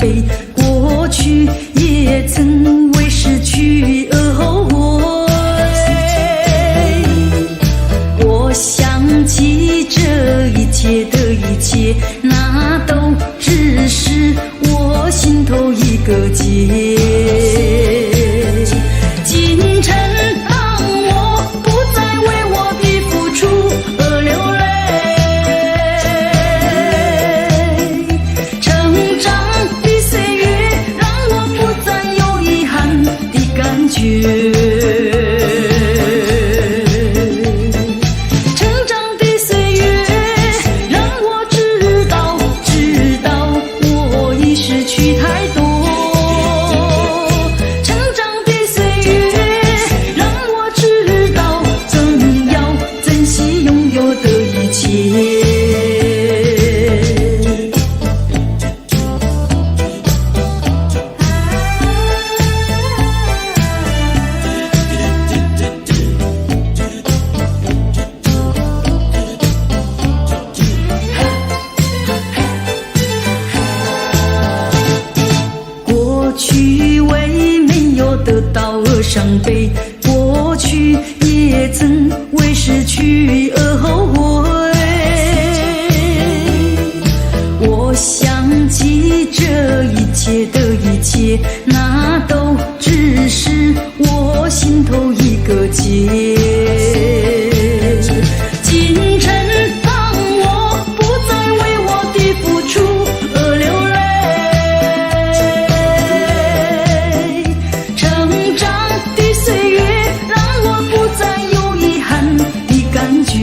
悲，过去也曾为失去而后悔。我想起这一切的一切，那都只是我心头一个结。今晨当我不再为我的付出而流泪，成长的岁月让我不再有遗憾的感觉。过去为没有得到而伤悲，过去也曾为失去而后悔。我想起这一切的一切，那都只是我心头一个结。今晨当我不再为我的付出而流泪，成长的岁月让我不再有遗憾的感觉。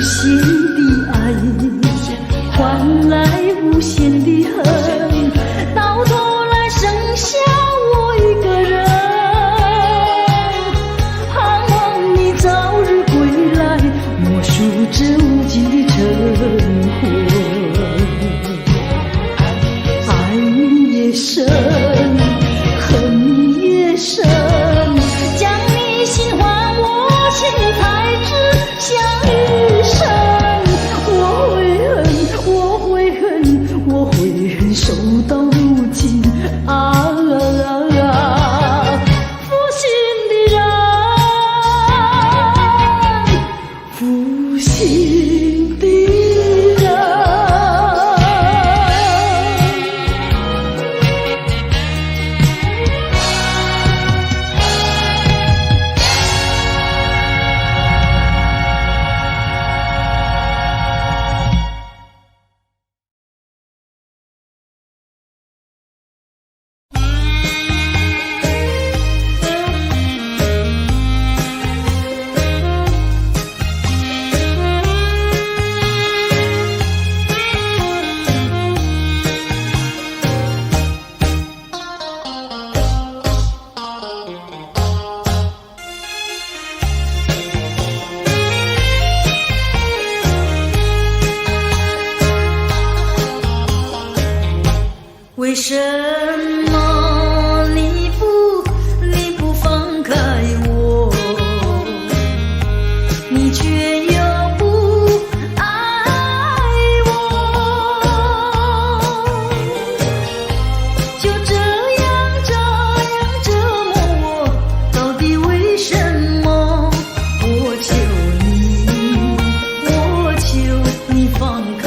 限的爱，换来无限的恨，到头来剩下我一个人。盼望你早日归来，默数这无尽的晨昏。爱你也深，恨你也深，将你心还我，心才知相与生。我会恨，我会恨，守到如今啊！负心的人，负心的人。为什么你不放开我？你却又不爱我，就这样折磨我，到底为什么？我求你放开。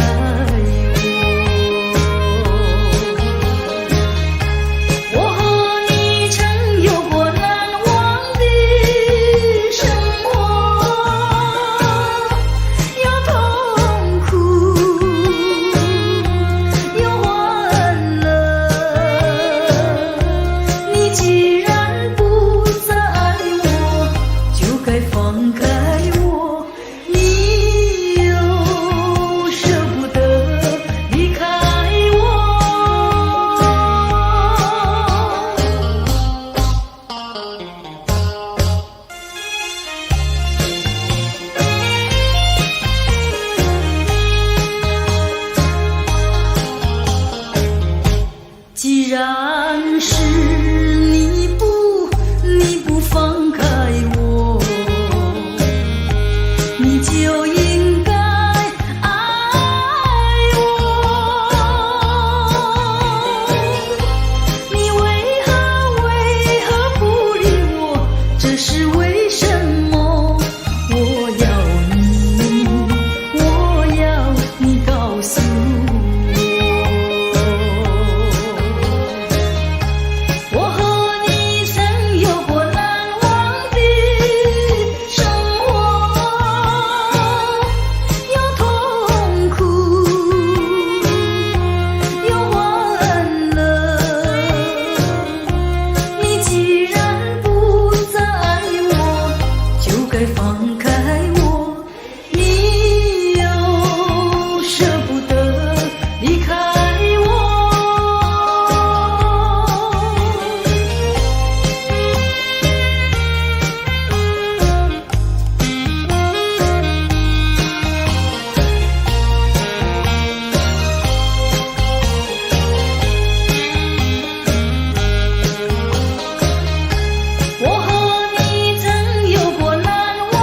既然是你不放开我，你就应该爱我。你为何不理我？这是为什么？我要你告诉我。我和你曾有过难忘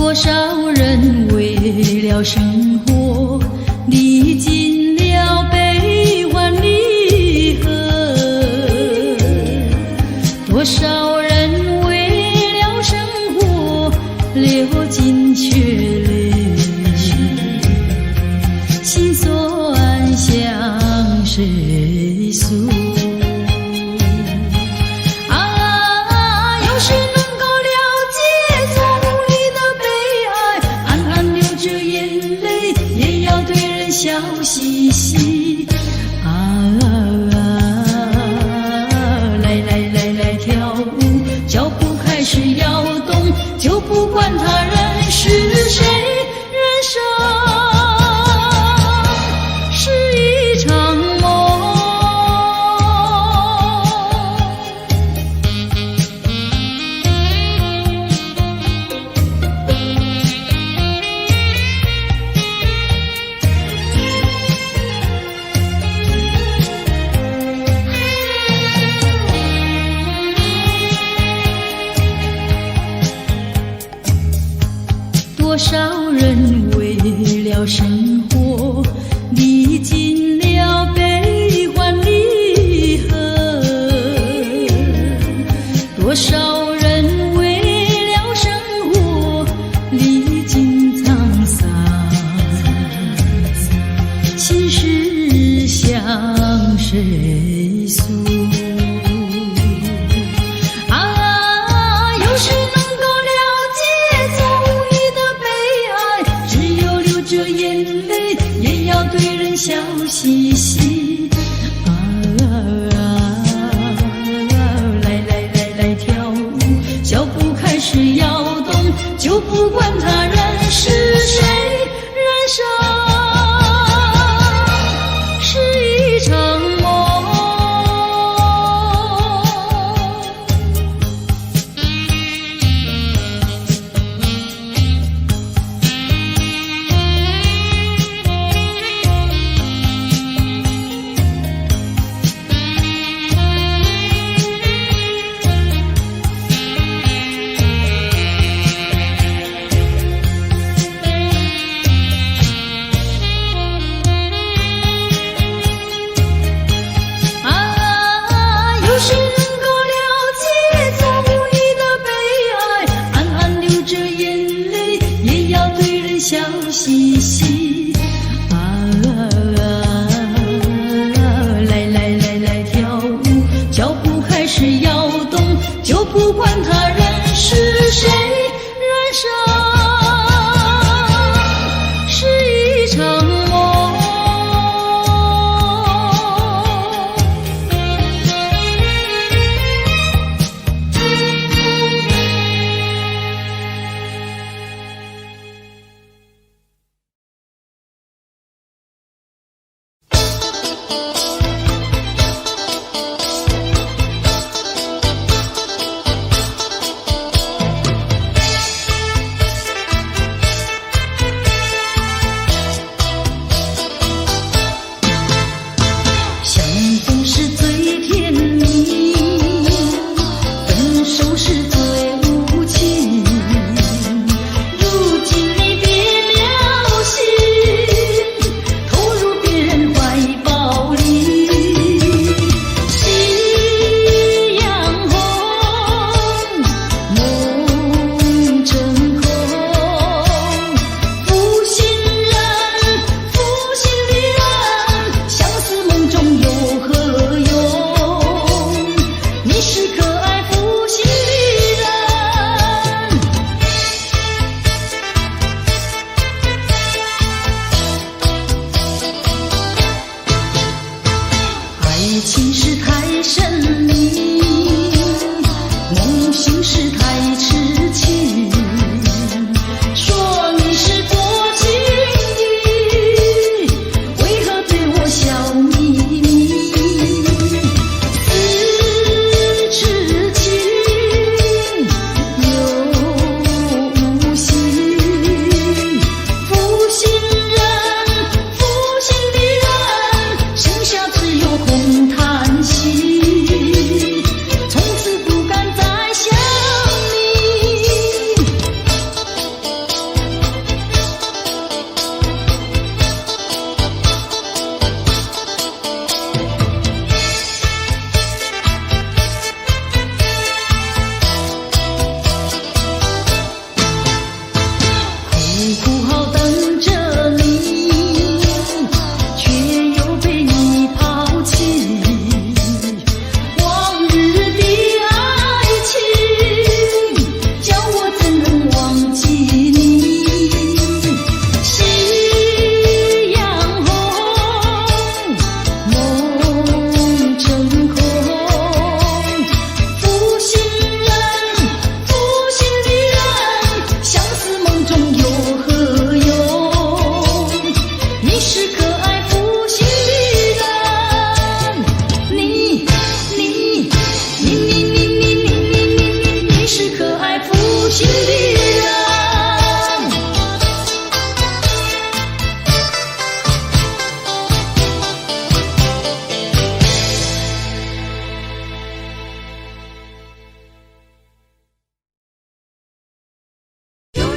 多少人为了生活历尽了悲欢离合，多少人为了生活流尽血泪，心酸向谁诉？笑嘻嘻来跳舞，脚步开始摇动，就不管他人是谁，人生是一场梦。多少人为了生活历尽了悲欢离合，多少人为了生活历尽沧桑，心事向谁诉？有谁能够了解从你的悲哀？只有流着眼泪，也要对人笑嘻嘻。来跳舞，脚步开始摇动，就不管他人是谁，人生是一场梦。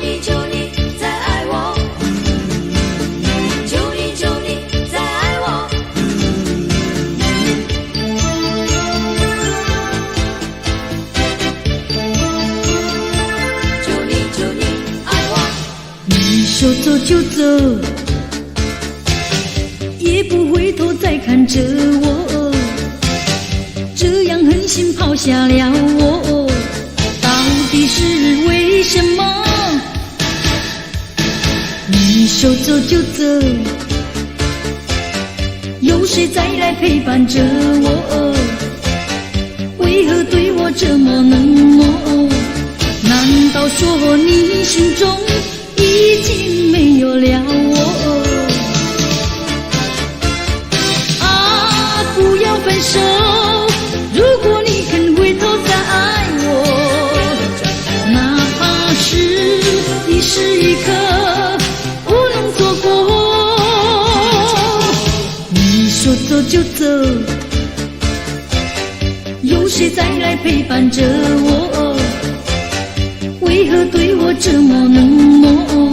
你求你再爱我，求你求你再爱我，求你求你爱我。你说走就走，也不回头再看着我，这样狠心抛下了我，到底是为什么？你说走就走，有谁再来陪伴着我？为何对我这么冷漠？难道说你心中已经没有了我？啊，不要分手，如果你肯回头再爱我，哪怕是一时一刻不能错过。你说走就走，有谁再来陪伴着我？为何对我这么冷漠？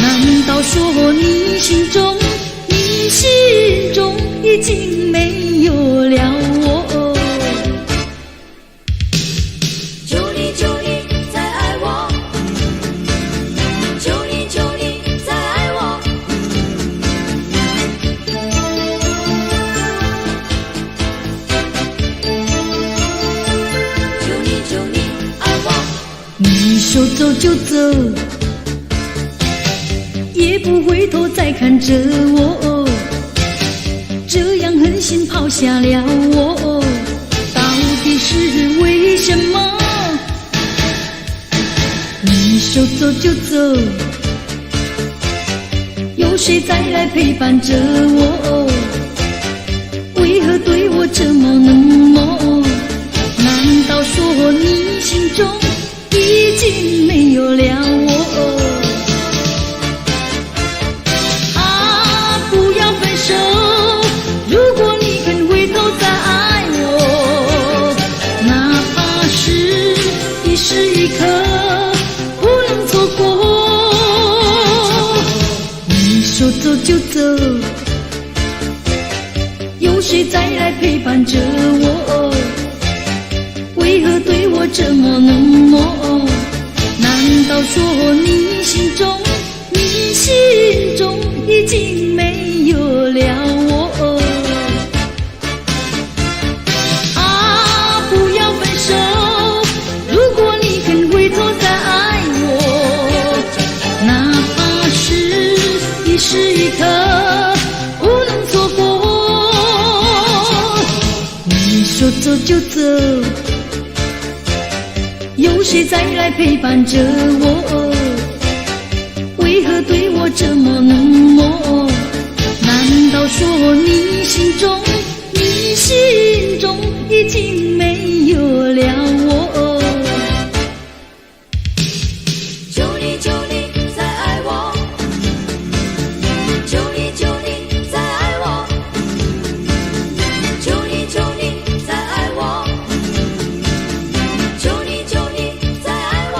难道说你心中已经没有了我？求你求你再爱我，求你求你再爱我，求你求你爱我。你说走就走，也不回头再看着我，这样狠心抛下了我，到底是为什么？你说走就走，有谁再来陪伴着我？为何对我这么冷漠？难道说你心中已经没有了我？啊，不要分手，如果你肯回头再爱我，哪怕是一时一刻不能错过。你说走就走，有谁再来陪伴着我？为何对我这么冷漠？难道说你心中已经没有了我？啊，不要分手，如果你肯回头再爱我，哪怕是一时一刻不能错过。你说走就走，有谁再来陪伴着我？为何对我这么冷漠？难道说你心中已经没有了我？求你求你再爱我，求你求你再爱我，求你求你再爱我，求你求你再爱我。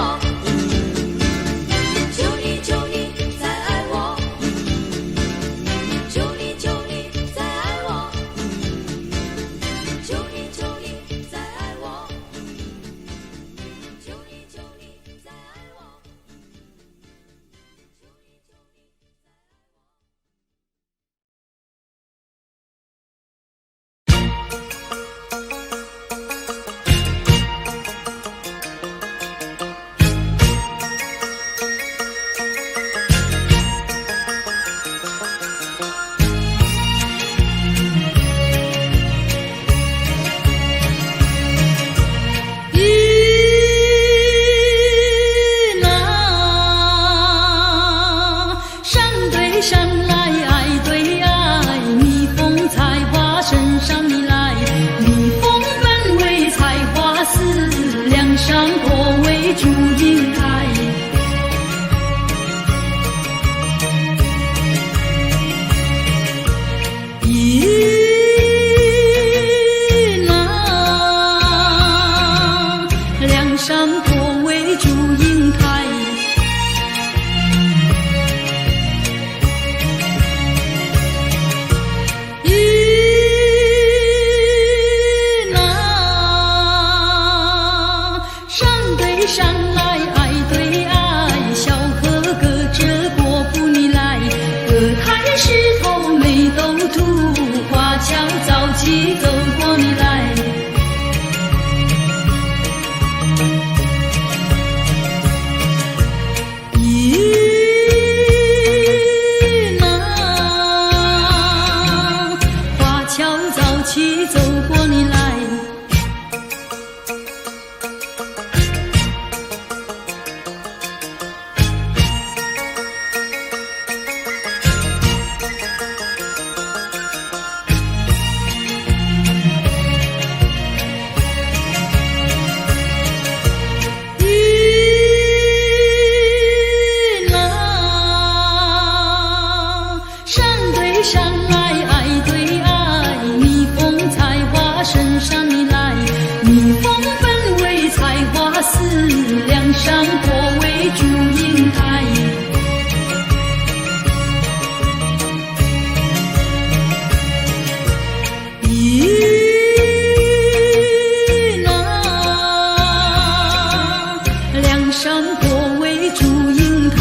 起走过你来。华侨早起走过你来。上来爱对爱，蜜蜂采花深山里来，蜜蜂本为采花丝，梁山泊为祝英台。梁山泊为祝英台。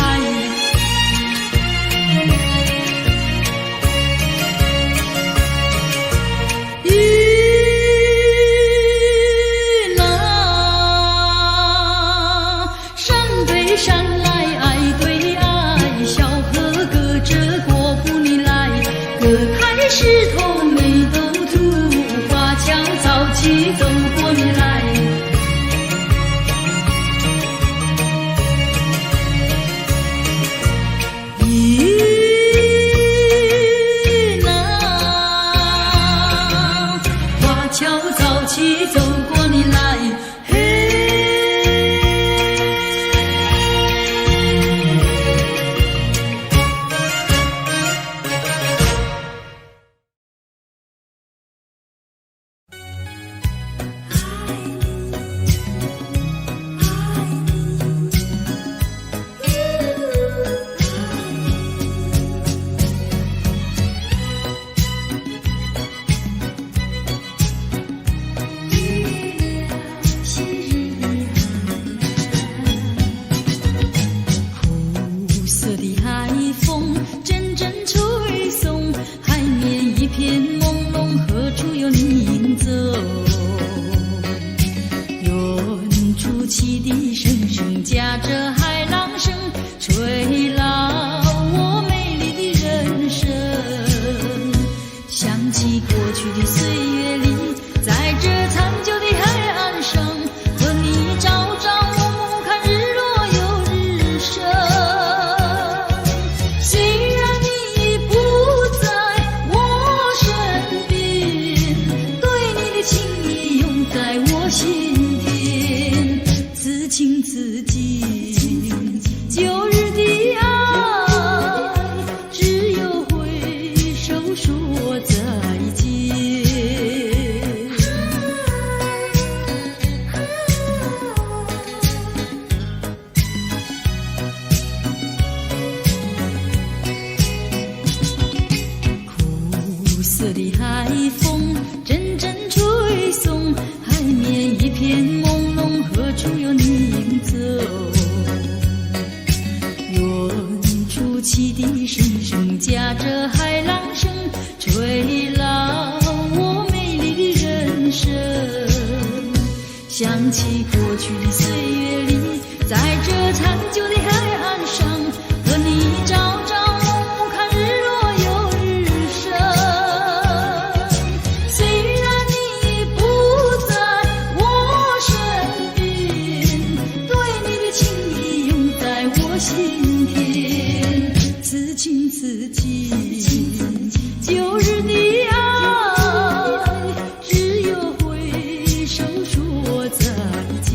山来爱对爱，小河隔着过不你来，隔开石头没斗土，华侨早起走过你来。华侨早起走过你来。汽笛声声夹着海浪声，吹老我美丽的人生。想起过去的岁月里，在这残旧的海岸上，和你朝朝暮暮看日落又日升。虽然你已不在我身边，对你的情意永在我心田。此情此景，旧日的爱，只有挥手说再见。苦涩的海风阵阵吹送，海面一片朦胧，何处有你走？远处汽笛声声夹着海浪声，吹老我美丽的人生。想起过去的岁月里，在这残旧的海岸上，和你朝朝暮暮看日落又日升。虽然你已不在我身边，对你的情意永在我心田。此情此景，旧日的爱，只有挥手说再见。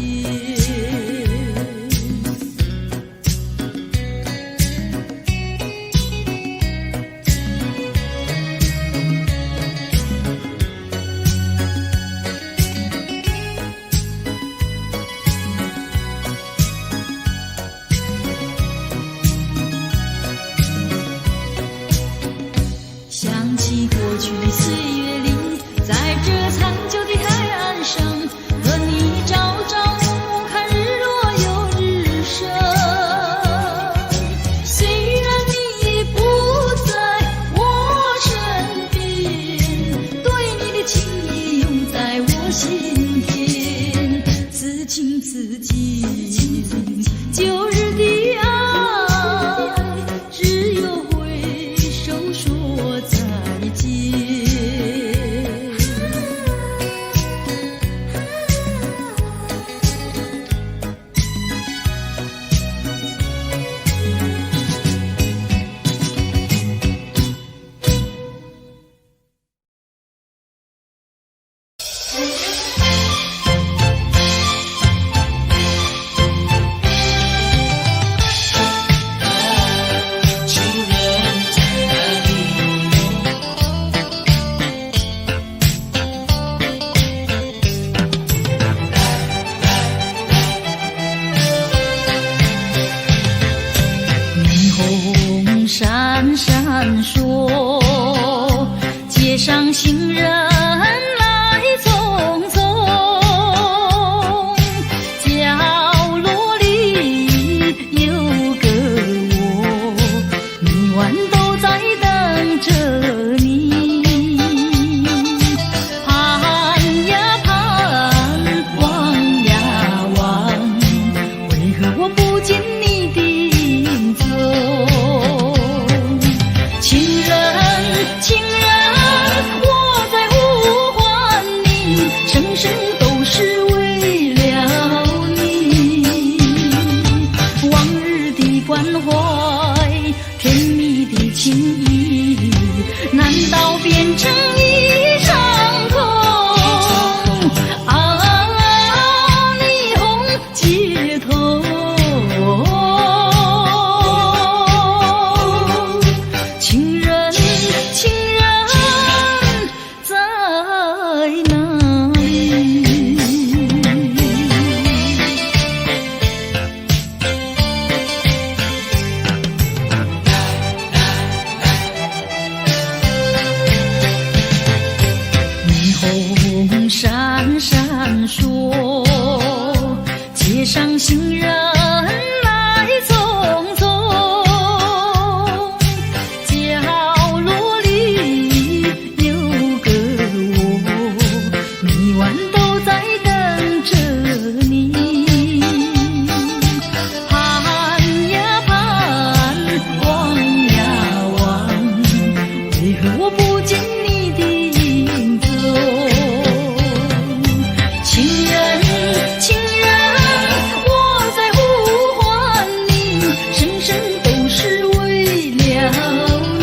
想起过去的岁月里，在这残旧的海岸上，和你朝朝暮暮看日落又日升。虽然你已不在我身边，对你的情情意，难道变成一场空？啊，霓虹街头，情人，情人在哪里？霓虹闪闪烁，街上行人来匆匆，角落里有个我，每晚都在等着你。盼呀盼，望呀望，为何我不见你的影踪？情人，情人，我在呼唤你，声声都是为了你。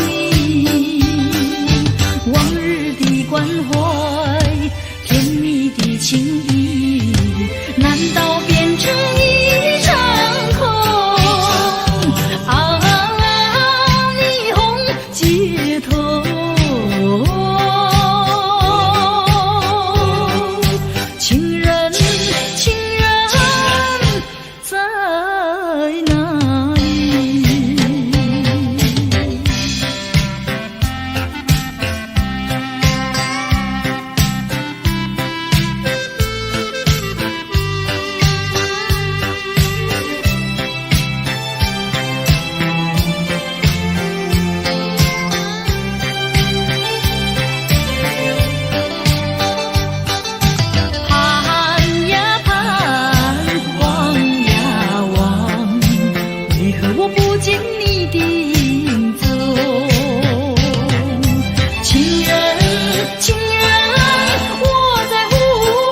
往日的关怀，甜蜜的情意，难道变成一场空？啊，霓虹街头，情人，情人在哪里？盼呀盼，望呀望，为何我不见你的影踪？情人，情人，我在呼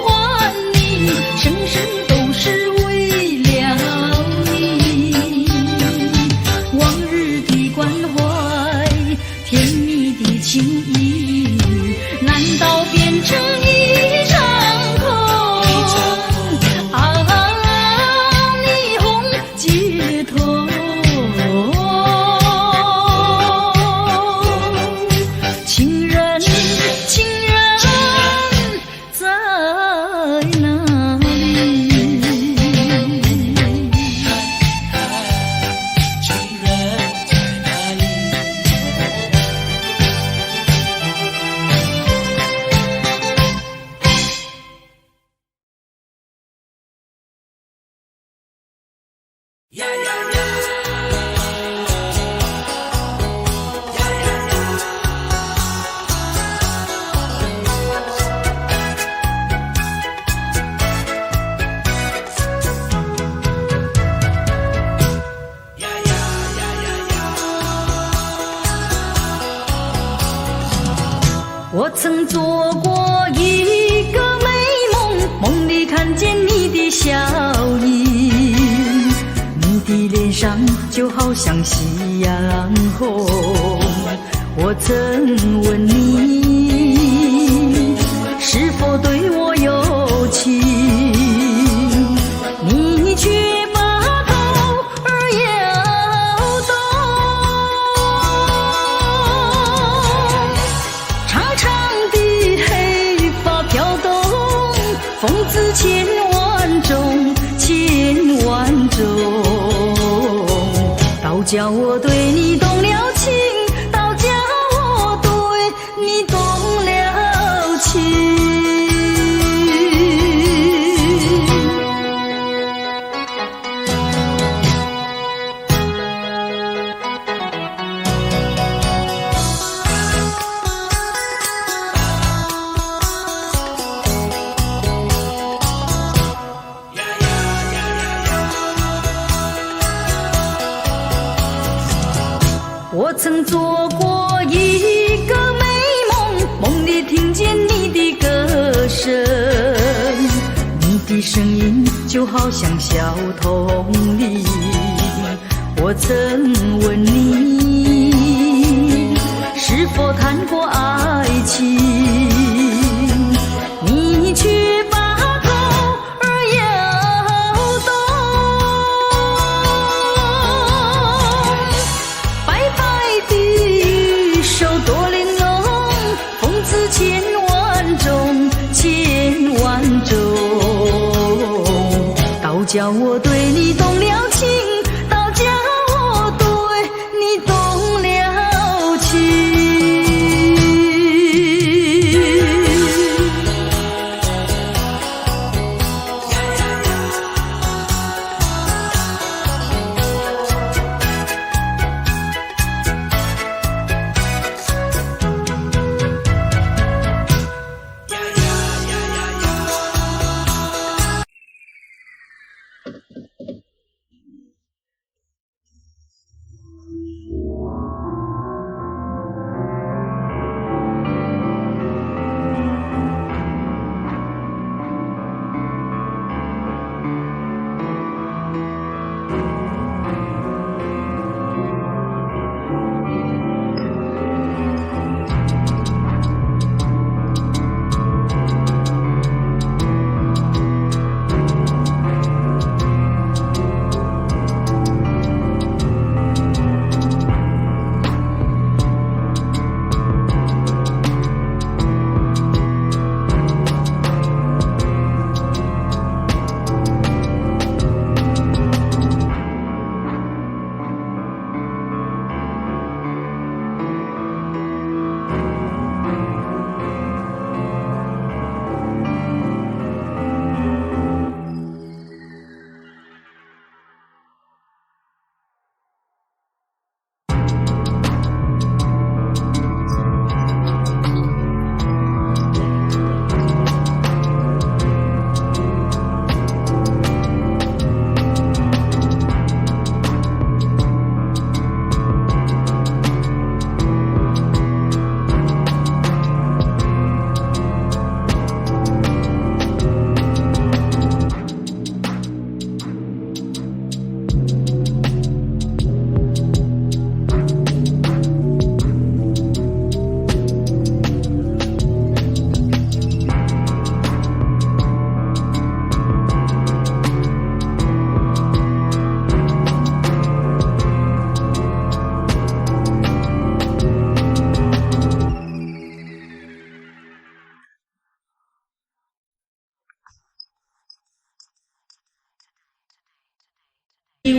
唤你，声声都是为了你。往日的关怀，甜蜜的情意，难道变成一场空？啊，霓虹街头，情人，情人在哪里？我曾做过一个美梦，梦里看见你的笑意，你的脸上就好像夕阳红。我曾问你是否对我有情，你却把头儿摇动。长长的黑发飘动，风姿千万种，千万种，倒叫我对你动了情，倒叫我对你动了情。我曾做过一个美梦，梦里听见你的歌声，你的声音就好像小童铃。我曾问你否谈过爱情？你却把头儿摇动，白白的手多玲珑，风姿千万种，千万种。倒叫我对你动了情，倒叫我对你动了情。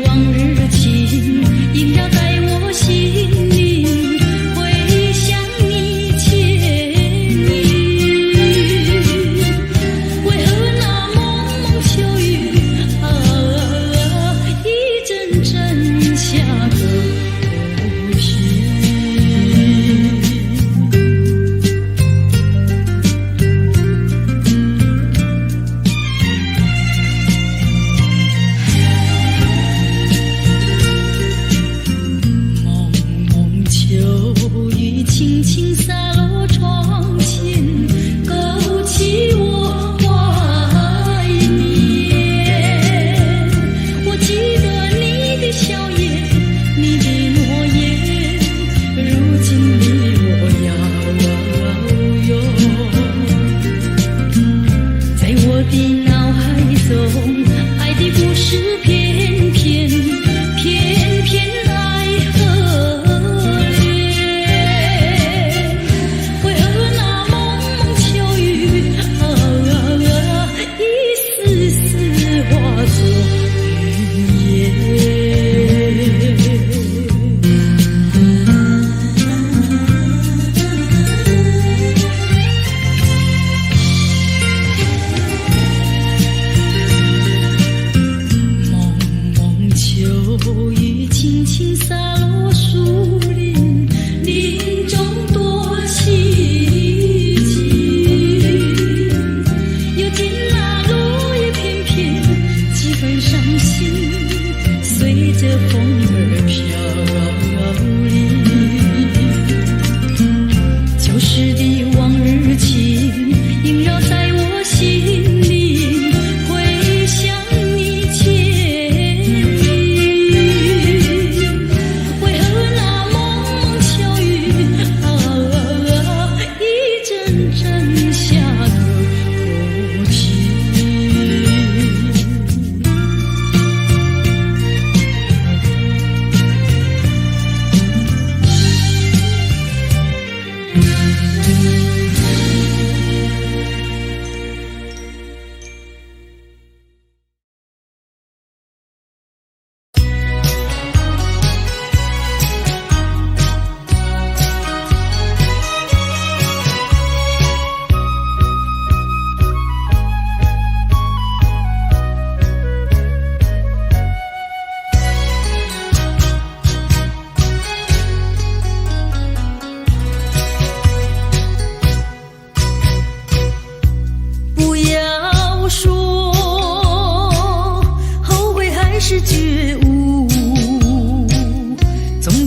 往日情萦绕在我心里，回想你牵引。为何那蒙蒙秋雨一阵阵下个不停？轻轻洒落窗前，勾起我怀念。我记得你的笑颜，你的诺言，如今离我遥远。在我的脑海中，爱的故事偏偏爱河。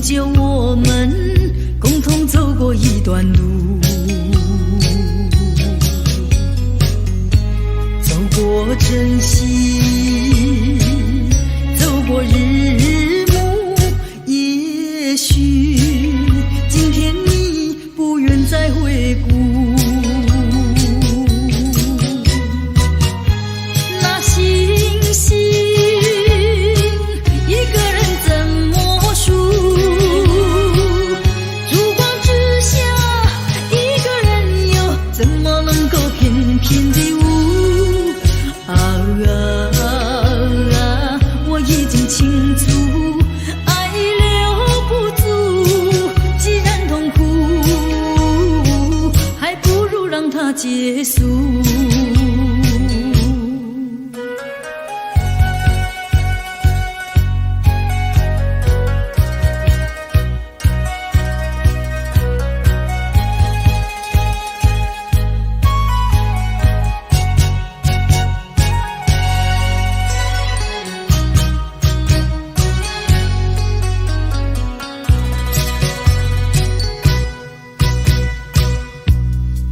就我们共同走过一段路，走过晨曦，走过日暮，也许今天你不愿再回顾。那星星一个人怎么数？烛光之下一个人又怎么能够翩翩地舞？我已经清楚，爱留不住。既然痛苦，还不如让它结束。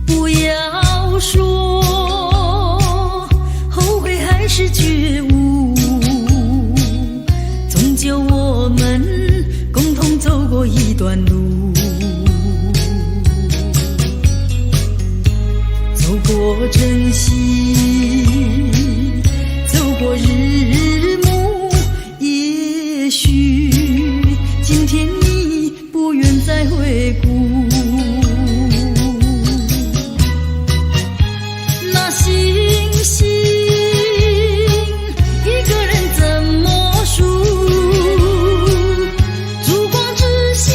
不要说后悔还是觉悟，终究我们共同走过一段路，走过晨曦，走过日暮，也许今天你不愿再回顾。那星星一个人怎么数？烛光之下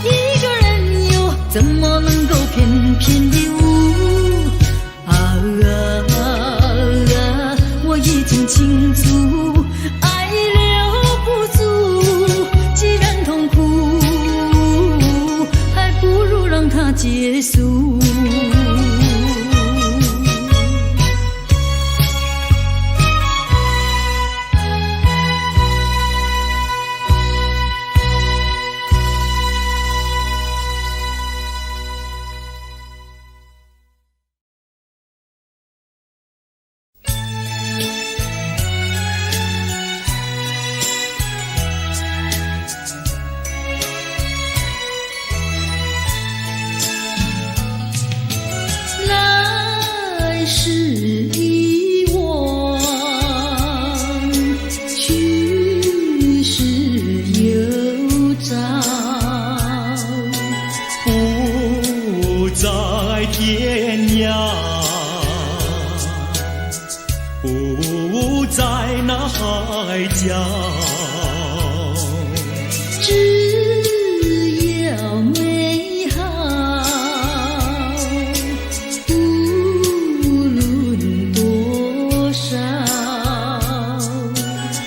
一个人又怎么能够翩翩地舞？我已经清楚，爱留不住。既然痛苦，还不如让它结束。来时已忘，去时又找，不在天涯，不在那海角，只要美好，无论多少。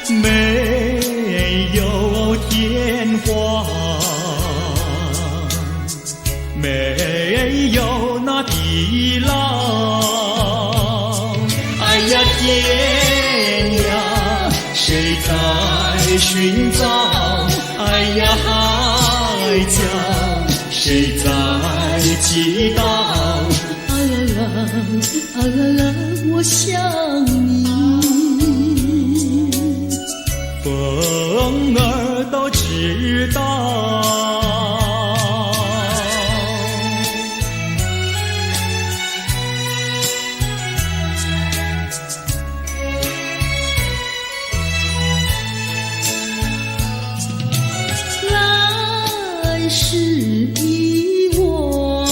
没有天荒，没有那地老。哎呀天呀，谁在寻找？哎呀海角，谁在祈祷？我想你。风儿都知道。来时已忘，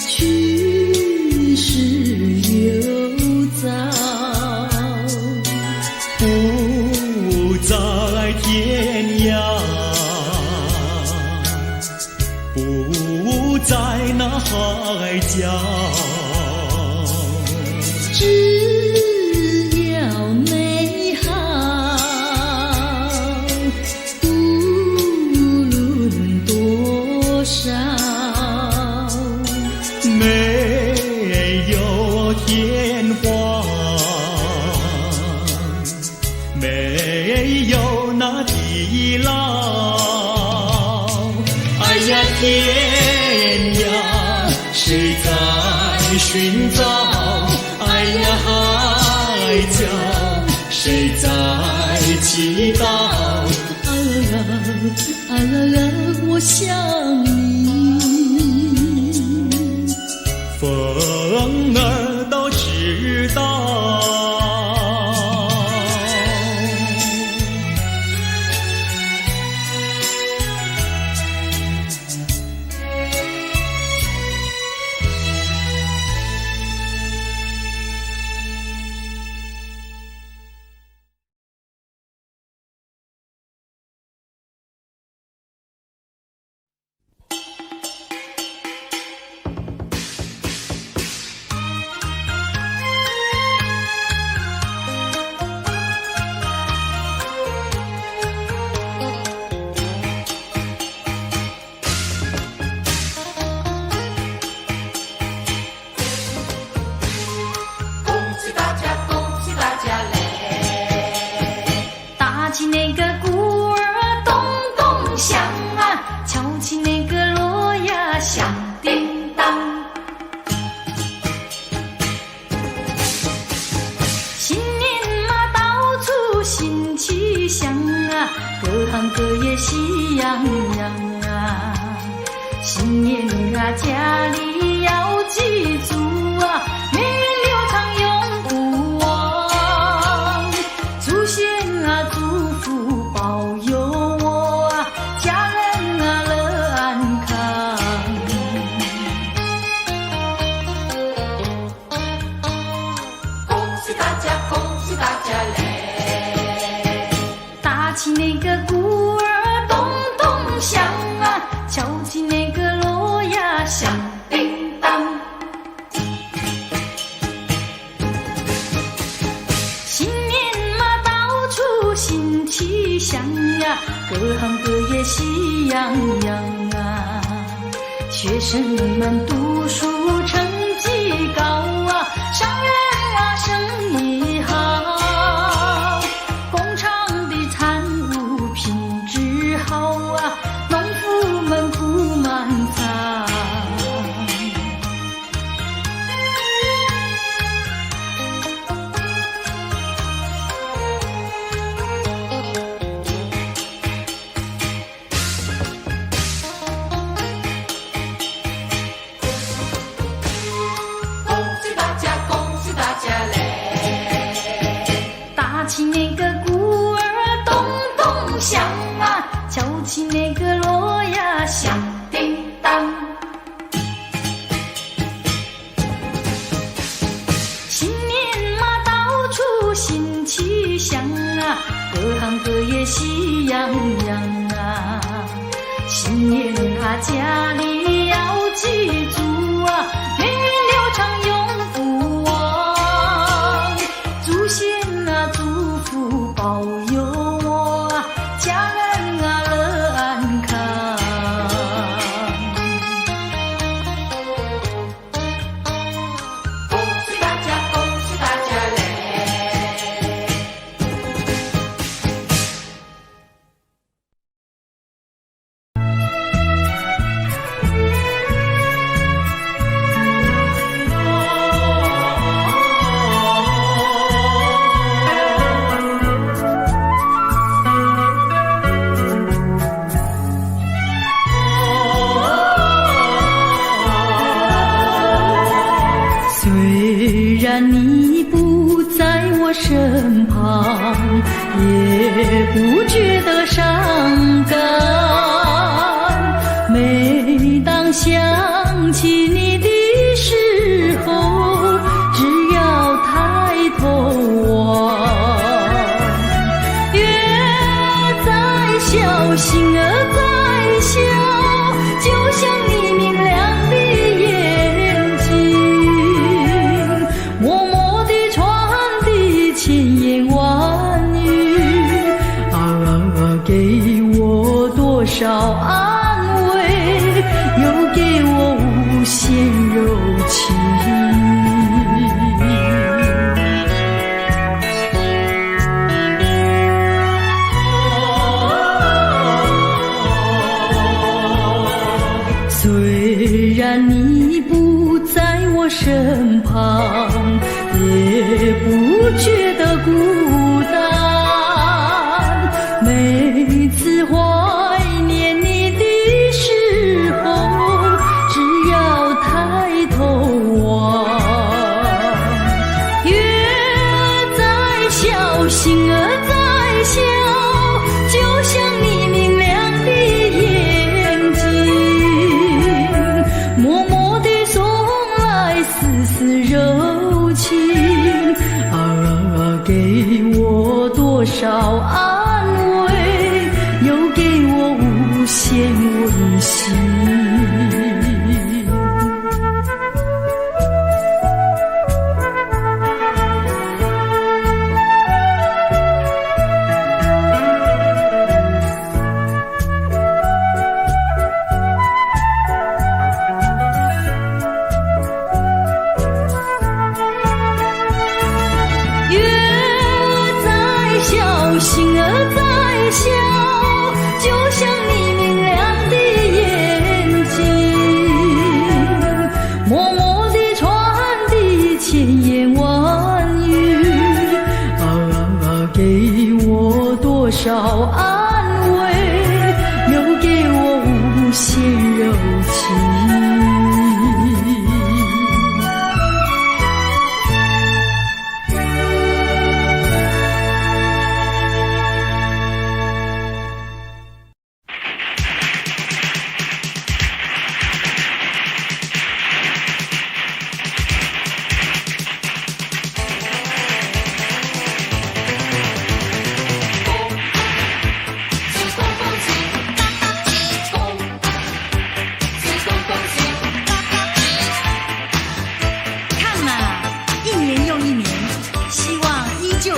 去时又早。不在天涯，不在那海角，只要美好，无论多少。没有天荒，没有那地地老。哎呀天涯，谁在寻找？哎呀海角，谁在祈祷？我想你。风儿都知道。各行各业喜洋洋啊，新年啊家里要记住啊，源远流长永不忘。祖先啊祝福保佑我啊，家人啊乐安康。恭喜大家，恭喜大家嘞！打起那个鼓儿咚咚响啊，敲起那个锣呀响叮当。新年嘛到处新气象呀，各行各业喜洋洋啊，学生们读书成绩高啊，商人啊生意好，工厂的产物品质好啊，农夫们不满仓。恭喜大家，恭喜大家嘞！打起那个鼓儿咚咚响啊，敲起那个锣呀响叮当。新年嘛到处新气象啊，各行各业喜洋洋啊，新年啊家里要记住啊，源远流长永不忘。祖先啊祝福保佑我啊，家人啊乐安康。恭喜大家，恭喜大家嘞！虽然你不在我身旁，也不觉得伤感。每当想起你的时候，只要抬头望，月儿在笑，星儿在笑，就像你明亮的眼睛，默默地传递千言万语，给我多少安慰，又给我无限柔情。然你不在我身旁，也不觉得孤单。每次怀念你的时候，只要抬头望，月儿在笑，星儿在笑，就像你明亮的眼睛，默默地送来丝丝柔情，给我多少安慰，又给我无限温馨。星儿在笑，就像你明亮的眼睛，默默地传递千言万语，给我多少安慰，又给我无限柔情。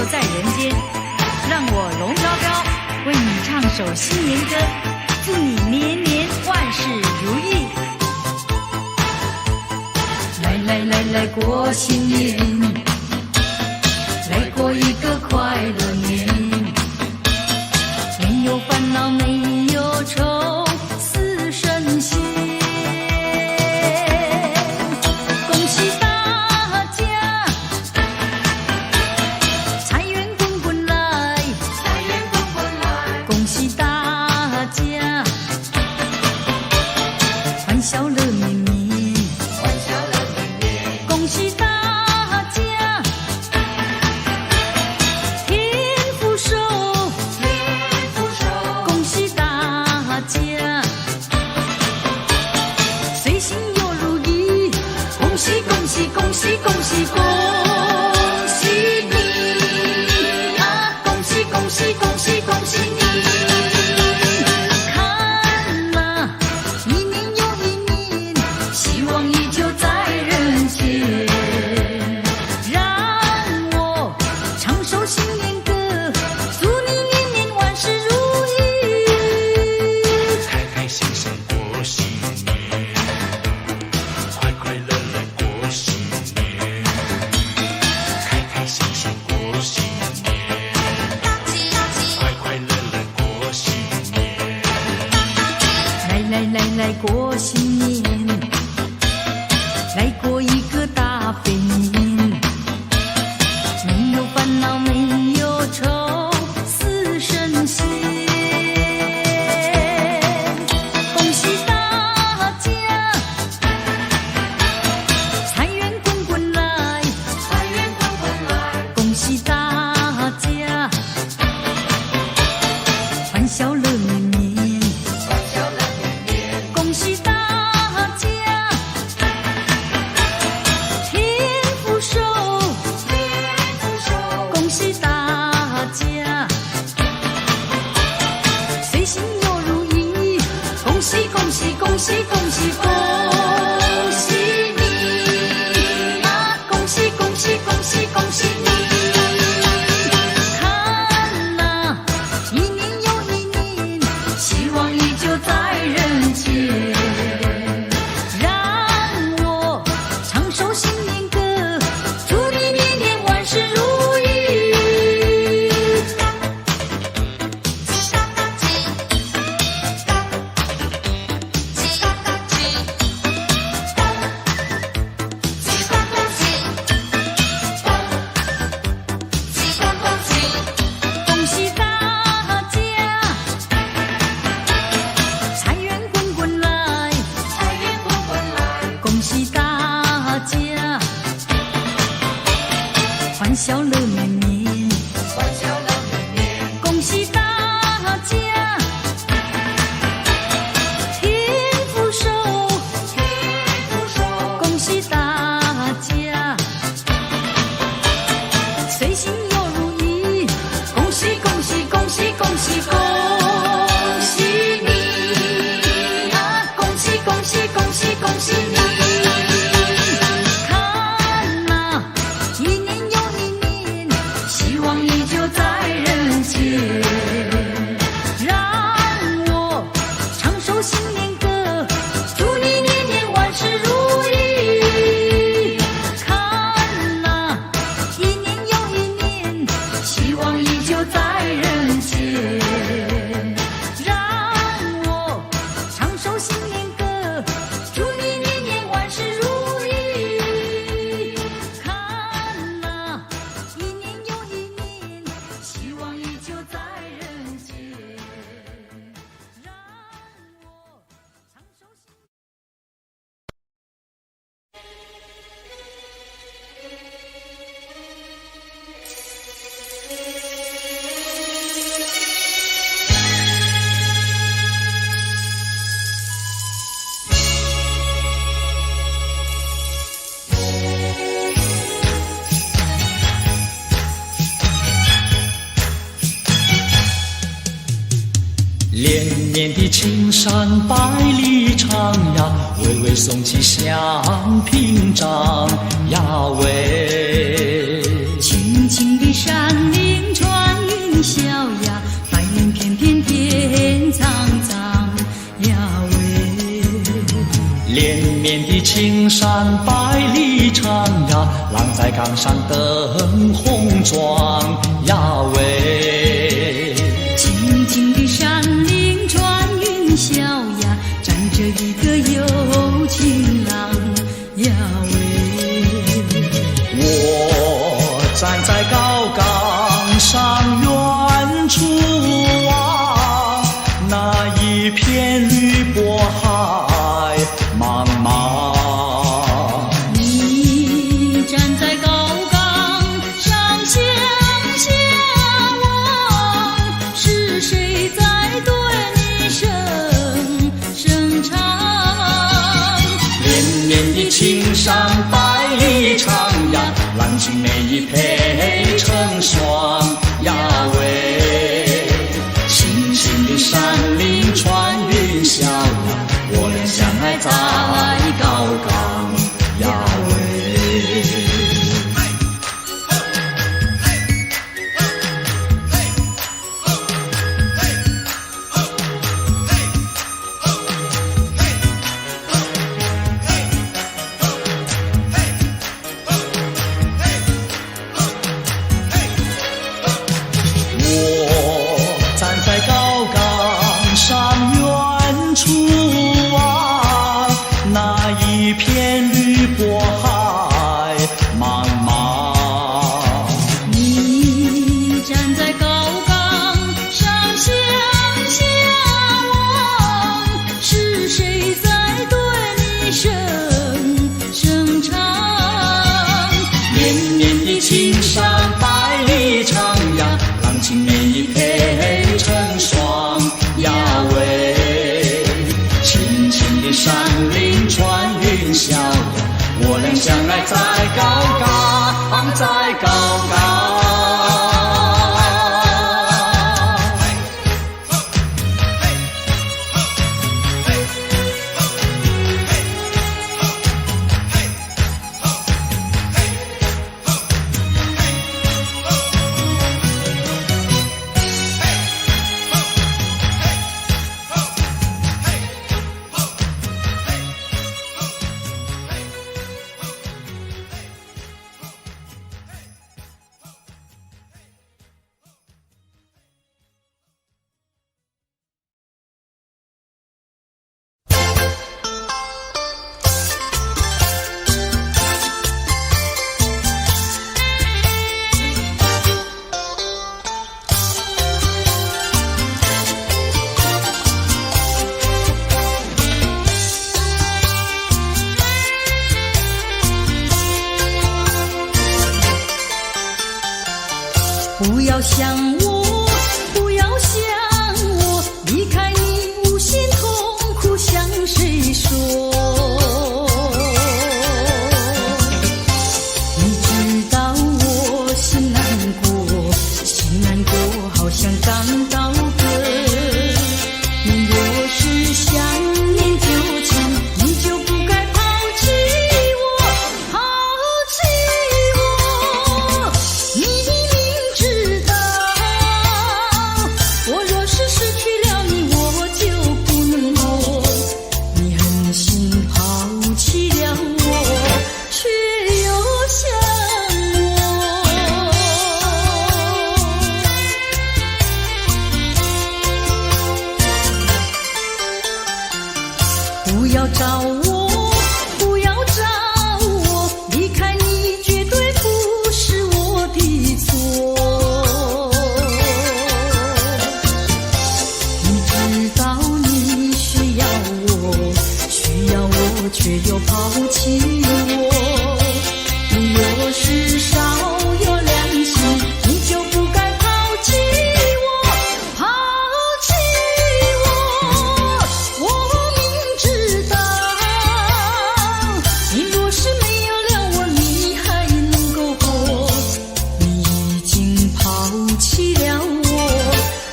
在人间，让我龙飘飘为你唱首新年歌，祝你年年万事如意。来来来来过新年，来过一个快乐年，没有烦恼没有愁，似神仙。恭喜大家，财源滚滚来，财源滚滚来。恭喜大家，欢笑乐绵绵，欢笑乐绵绵。恭喜大家，天福寿，天福寿。恭喜大家，随心又如意。恭喜恭喜恭喜恭喜恭喜你啊！恭喜恭喜恭喜恭喜你！看呐，一年又一年，希望依旧在人间。让我唱首新年歌，祝你年年万事如意。开开心心过新年，快快乐乐过新年，开开心心过新年，快快乐乐过新年。来来来来过新年，来过一个大肥年，没有烦恼没有愁，似神仙。恭喜大家，财源滚滚来，财源滚滚来。恭喜大家，欢笑乐绵绵，欢笑乐绵绵。恭喜大家，天福寿，天福寿。恭喜大家，随心又如意。恭喜恭喜恭喜恭喜恭喜你啊！恭喜恭喜恭喜恭喜你！看呐，一年又一年，希望依旧在人间。让我唱首新年歌，祝你年年万事如意。笑乐绵绵，欢笑乐绵绵，恭喜大家天福寿，天福寿，恭喜大家随心又如意，恭喜恭喜恭喜恭喜恭喜你啊！恭喜恭喜恭喜恭喜你！看呐，一年又一年，希望依旧在人间。让我唱首新年歌，祝你年年万事如意。看呐，一年又一年，希望依旧在人间。让我唱首新年歌，祝你年年万事如意。看呐，一年又一年，希望依旧在人间。让我唱首新。连绵的青山百里长呀，巍巍耸起像屏障呀喂。青青的山岭穿云霄呀，白云片片天苍苍呀喂。连绵的青山百里长呀，浪在冈上灯红妆呀喂。青青的山岭穿云霄呀，站着一个有情郎呀喂。我站在高岗上，远处望那一片绿波海茫茫。你站在高岗上向下望，是谁在对你声声唱？连绵的青山百里长呀，浪尽每一配成双呀喂。青青的山岭穿云霄呀，我俩相爱在高岗呀喂。我站在高岗上，远处望想我，不要想我，离开你无限痛苦向谁说？你知道我心难过，心难过好像刚到歌。你若是想念旧情，你就不该抛弃我，抛弃我。你明知道，我若是失去了你，我就不能活。你狠心抛弃了我，却又想我。不要找我，不要找我，离开你绝对不是我的错。你知道你需要我，需要我却又抛弃我。你若是少有良心，你就不该抛弃我，抛弃我。我明知道，你若是没有了我，你还能够活。你已经抛弃了我，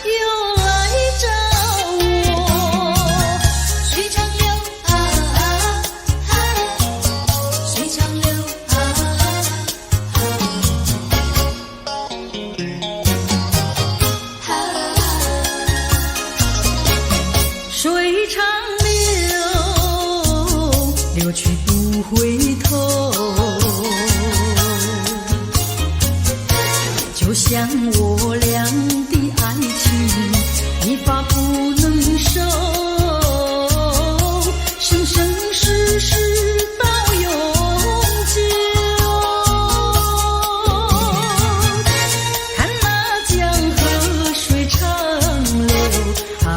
又来找我。水长流啊啊啊，水长流啊啊啊，水长流，流去不回头。就像我俩的爱情，一发不能收，生生世世到永久。看那江河水长流啊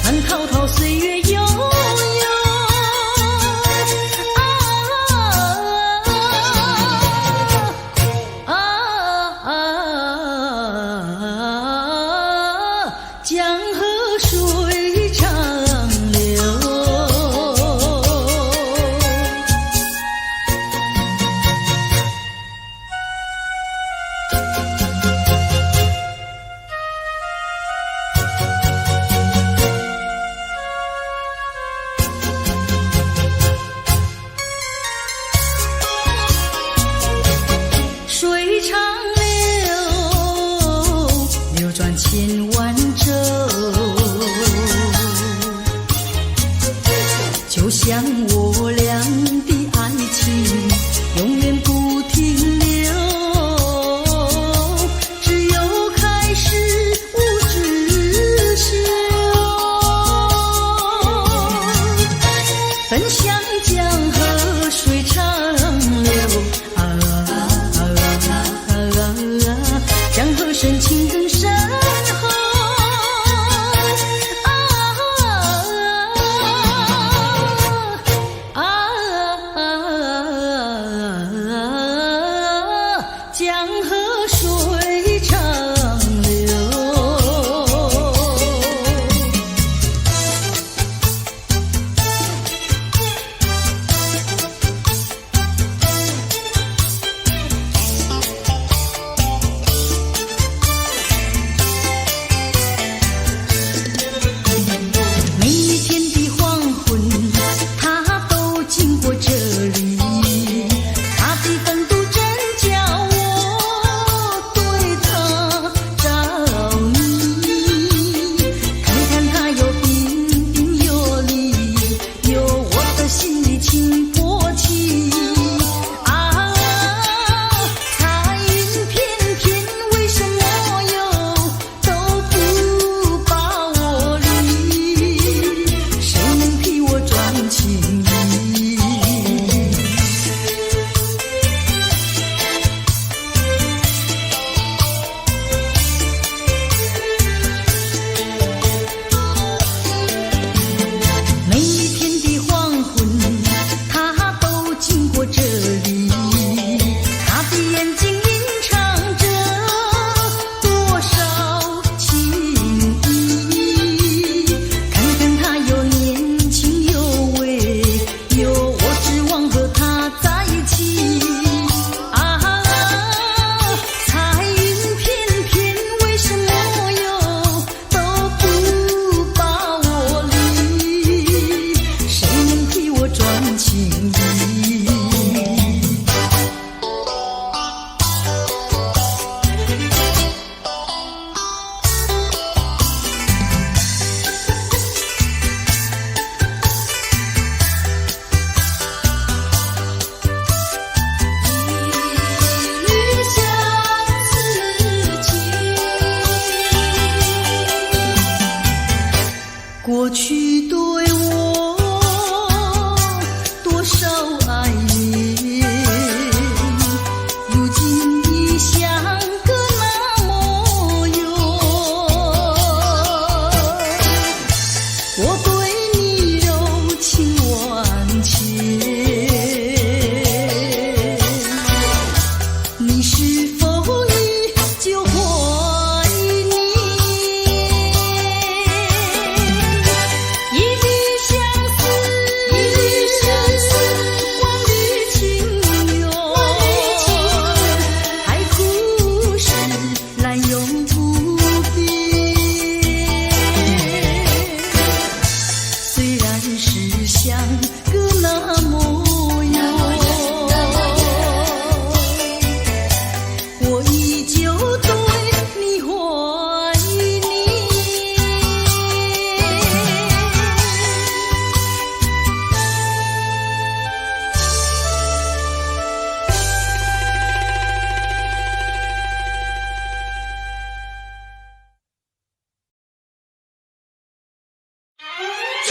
慢滔滔岁月悠悠江河水长流。水长流，流转千万洲。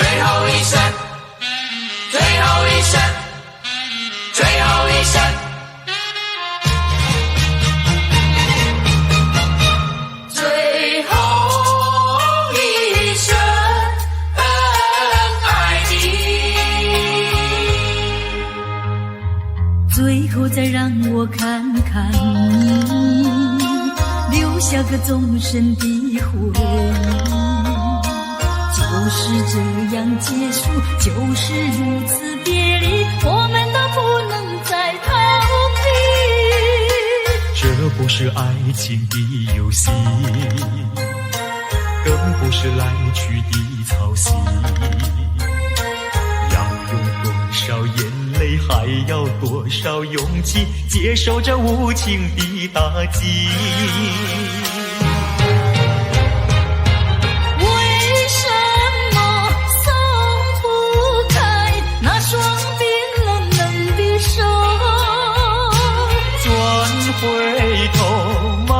最后一声，最后一声，最后一声。最后一声，爱你。最后再让我看看你，留下个终身的回忆。就是这样结束，就是如此别离，我们都不能再逃避。这不是爱情的游戏，更不是来去的操心。要用多少眼泪，还要多少勇气，接受这无情的打击。回头茫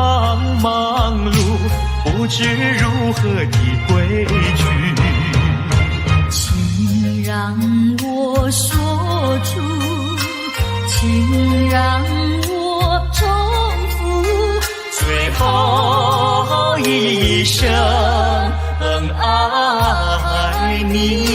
茫路，不知如何的归去。请让我说出，请让我重复最后一声爱你。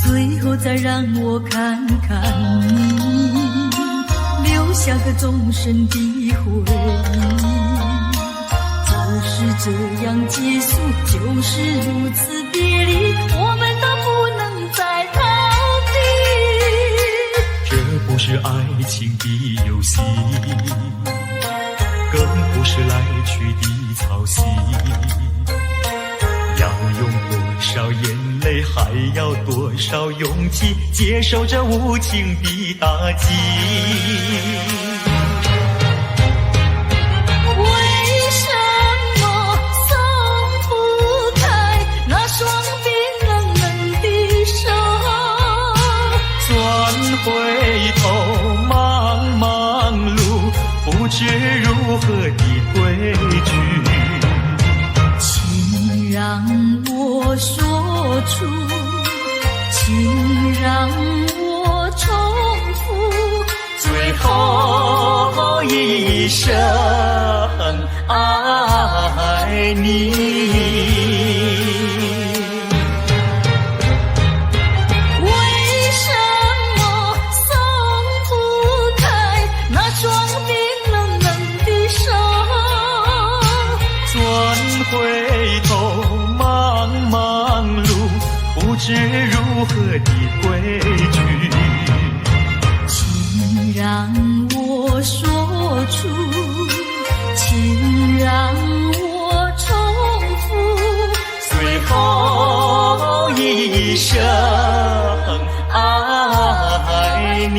最后再让我看看你，留下个终身的回忆。就是这样结束，就是如此别离，我们都不能再逃避。这不是爱情的游戏，更不是来去的操心。要用多少眼泪，还要多少勇气，接受这无情的打击。为什么松不开那双冰冷冷的手？转回头茫茫路，不知如何的归去。请让我说出，请让我重复最后一声爱你。为什么松不开那双冰冷冷的手？转回头茫茫路，不知如何的归去。请让我说出，请让我重复最后一声爱你。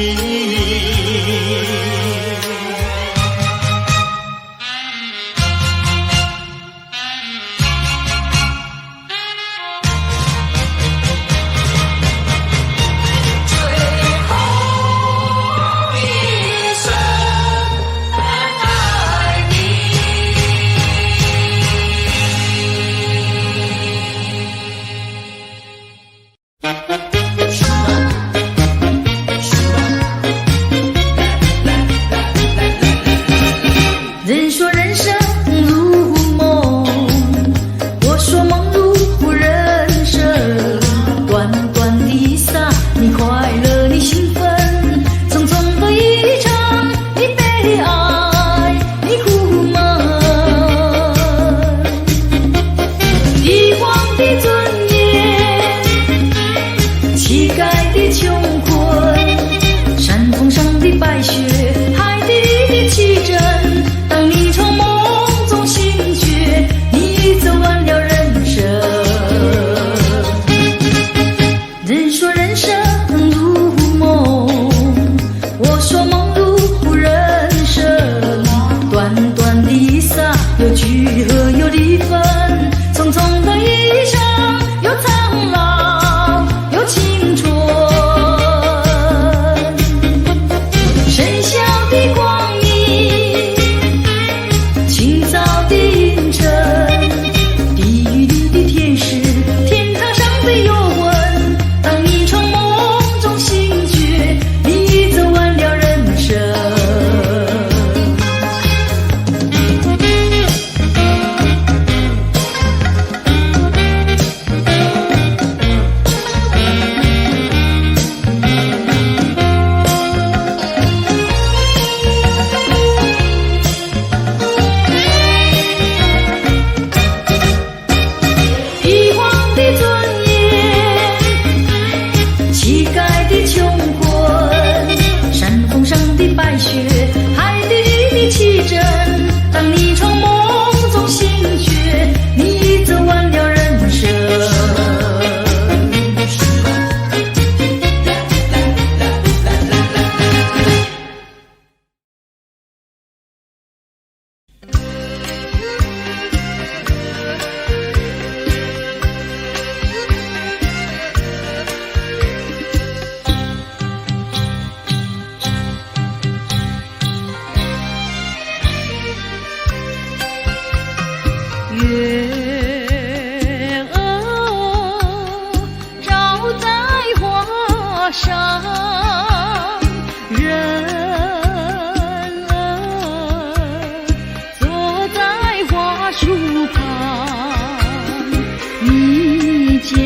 教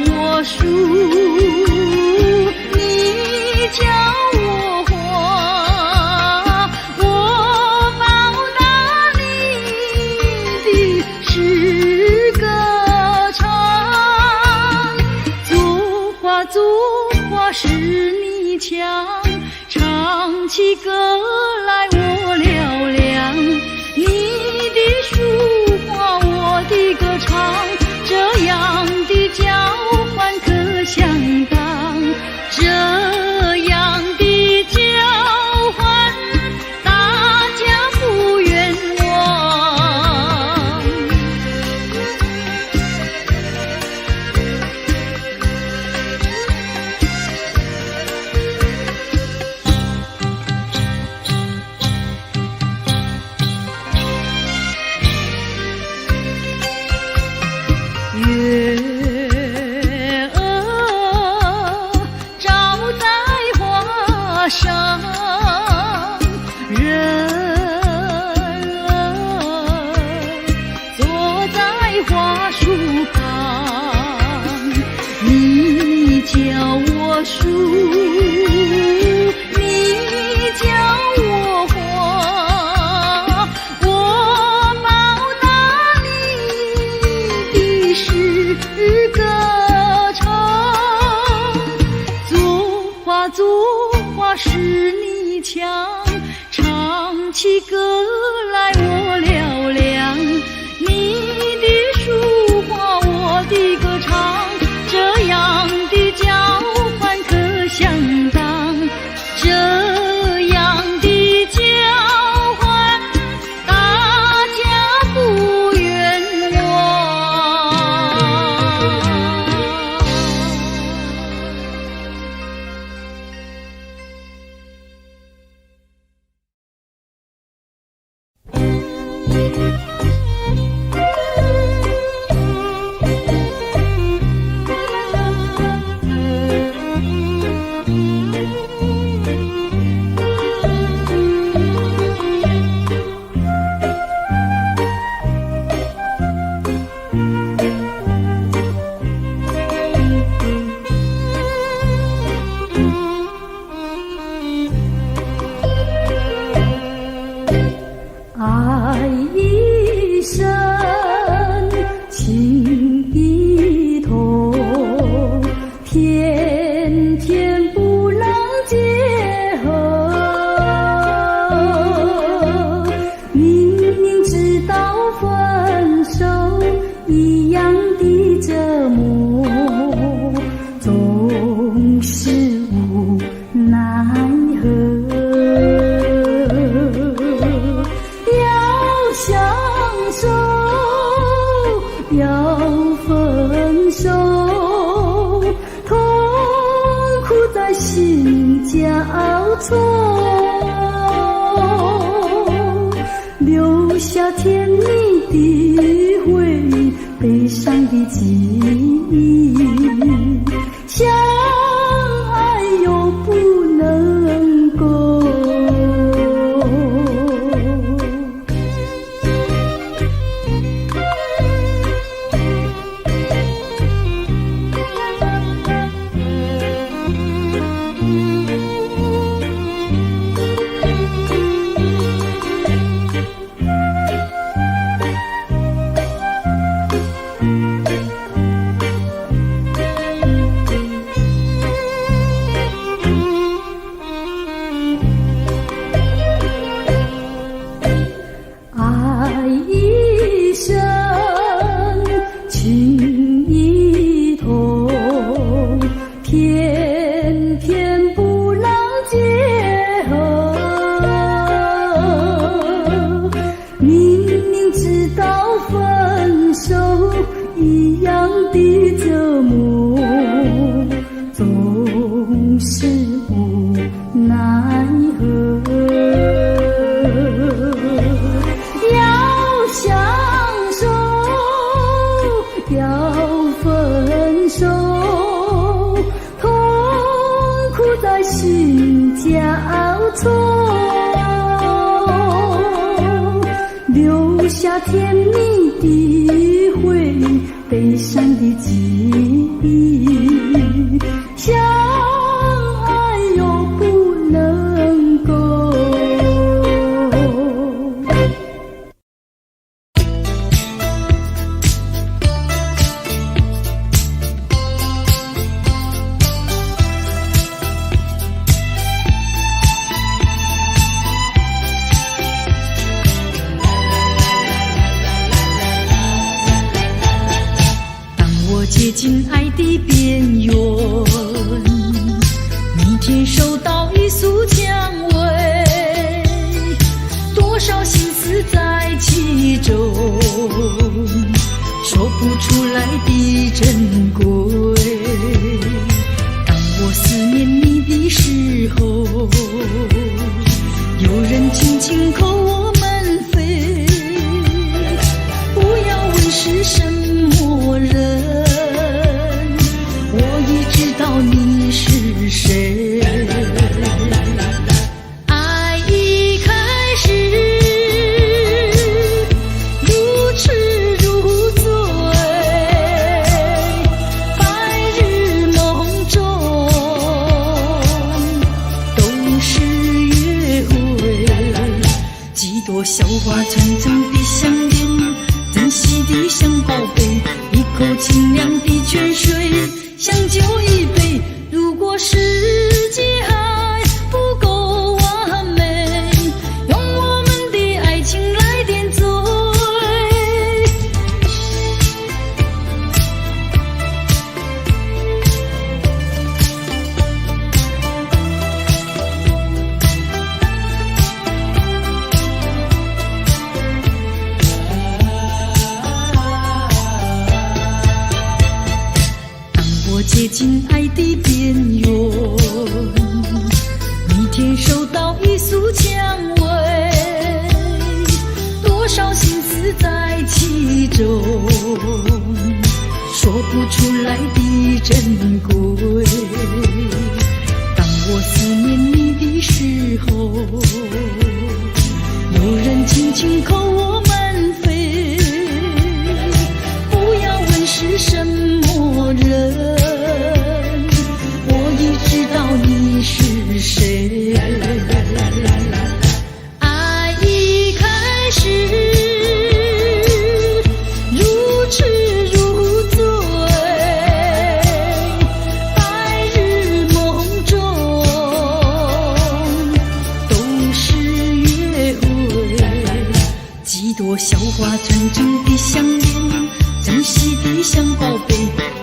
我数，你教我活，我报答你的是歌唱。作花使你强，唱起歌来我嘹亮。你的书画，我的歌唱，这样的交换可相当，这样的交换大家不冤枉。月儿照在花上，人儿坐在花树旁。你教我数，你教我活，我报答你的是歌唱。作花使你强，唱起歌来我嘹亮。你的书画，我的歌唱，这样的交换可相当，这样的交换大家不冤枉。爱一生，情一同，天天不能结合。明明知道分手一样的折磨，总是无奈何。相守，要分手，痛苦在心交错，留下甜蜜的回忆，悲伤的记忆，相爱又不能够。爱一生，情一同，偏偏不能结合。明明知道分手一样的折磨，总是无奈何。相守，要分手，痛苦在心交错，留下甜蜜的回忆，悲伤的记忆，相爱又不能够。接近爱的边缘，每天收到一束蔷薇，多少心思在其中，说不出来的珍贵。当我思念你的时候，有人轻轻叩我门扉，不要问是什么人，知道你是谁。爱一开始如痴如醉，白日梦中都是约会，几朵小花纯真的相恋，珍惜的像宝贝，一口清凉的泉水，像酒一杯。如果世界还不够完美，用我们的爱情来点缀。接近爱的边缘，每天收到一束蔷薇，多少心思在其中，说不出来的珍贵。当我思念你的时候，有人轻轻叩我门扉，不要问是什么人，知道你是谁。爱一开始如痴如醉，白日梦中都是约会，几朵小花纯真的相恋，珍惜的像宝贝，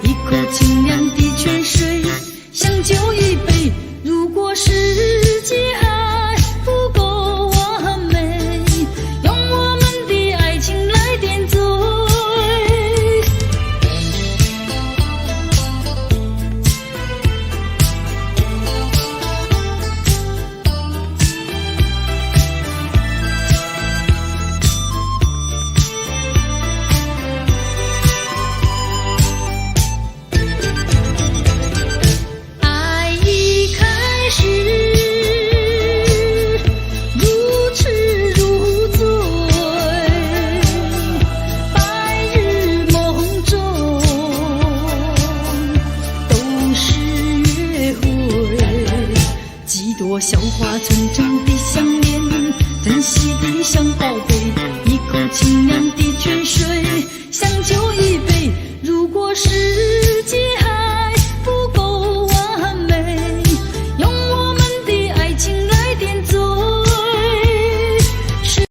一口清凉的泉水，像酒一杯。如果世界还不够完美，用我们的爱情来点缀。小花纯真的相恋，珍惜的像宝贝，一口清凉的泉水，像酒一杯。如果是